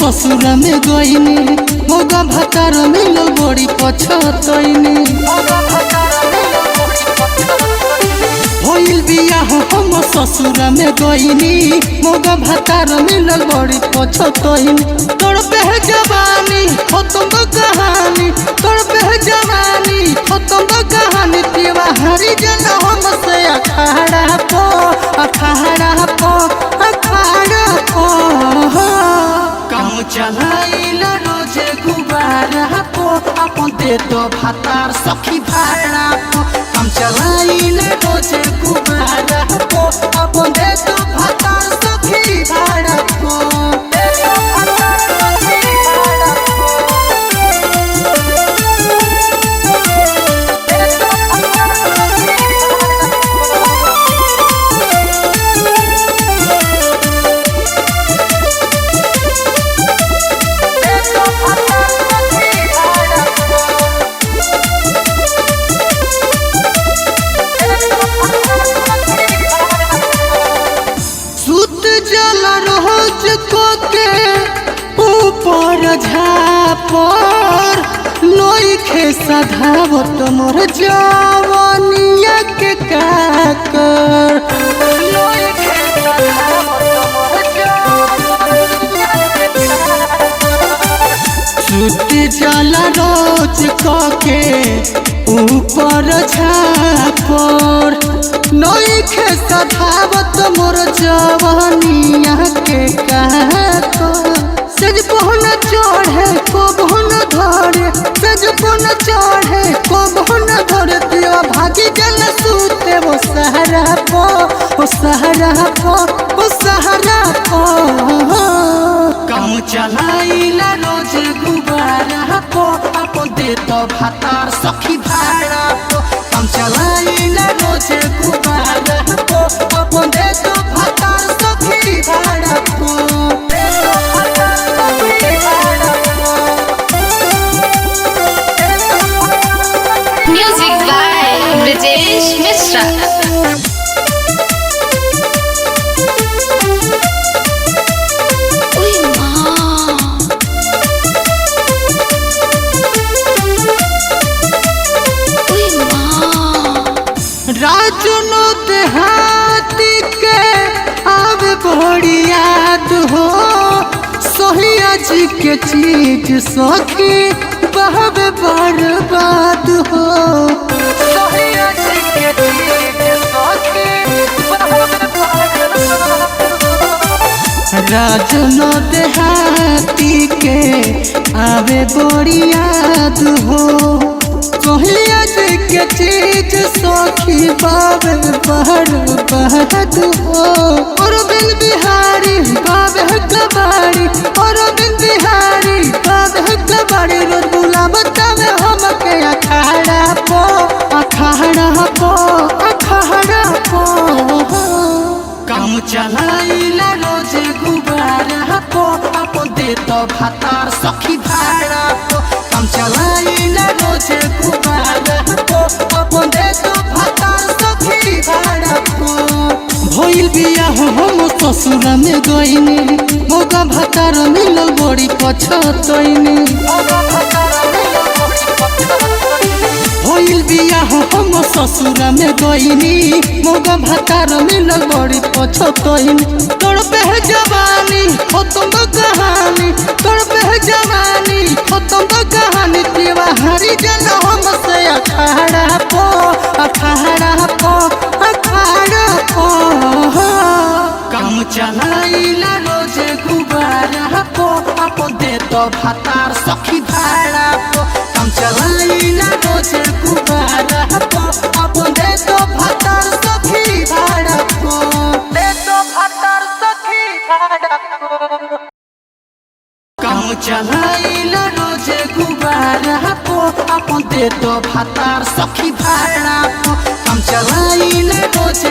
ससुर में गईनी मोगा भतार मिलल बड़ी पछतईनी। होइल बियाह हम ससुर में गईनी मोगा भतार मिलल बड़ी पछतईनी। तोड़ पे जवानी खत्म कहानी, तोड़ पे जवानी खत्म कहानी। तिवारी जन हमसे अखाड़ा पो अखाड़ा पो अखाड़ा पो काम चलाइल रोजे गुबारा पो अपन दे तो भातार सखी भाड़ा पो। काम चलाइल रोजे गुबारा पो अपन दे तो भातार सखी भाड़ा पो। झापर नोखे सधावत मोर जवानिया के काकर। छुट्टी जला रोज के ऊपर झापर नोखे सधावत मोर जवानिया के काकर। सज पहन चढ़े को बहन धरे, सज पहन चढ़े को बहन धरे। दिया भागी जल सूते वो सहरा पो वो सहरा पो वो सहरा पो। काम चलाइला रोज गुबारा पो अपन दे तो भातार सखी भाड़ा पो। काम चलाइला रोज गुबारा पो अपन दे तो भातार सखी भाड़ा पो। राजनो देहाती के आवे बड़ी याद हो सोहिया जी के चीज सखी बहवे बर्बाद हो। सोहिया जी के चीज सखी बहवे बर्बाद हो। राजनो देहाती के आवे बड़ी याद हो सोहिया जी के चीज सखी बाबे बर्बाद हो। और बिन बिहारी बाबे कबाड़ी और बिन बिहारी बाबे कबाड़ी। रोज बुलावता में हमके अखाड़ा पो अखाड़ा पो अखाड़ा पो। काम चलाइला रोज गुबारा पो अपन दे तो भातार सखी भाड़ा पो। काम चलाइला रोज गुबारा पो अपन दे तो भातार सखी भाड़ा पो। भइल बियाह हम ससुर में गईनी मोगा भातार मिलल बड़ी पछतईनी। भइल बियाह हम ससुर में गईनी मोगा भातार मिलल बड़ी पछतईनी। तोड़ पे जवानी खत्म कहानी, तोड़ पे जवानी खत्म कहानी। तिवारी जन हमसे अखाड़ा पो अखाड़ा पो अखाड़ा पो। काम चलाइला रोज गुबारा पो अपन दे तो भातार सखी भाड़ा पो। काम चलाइला रोज गुबारा पो अपन दे तो भातार सखी भाड़ा पो। दे तो भातार सखी भाड़ा पो। काम चलाइला रोज गुबारा पो अपन दे तो भातार सखी भाड़ा पो। काम चलाइला रोज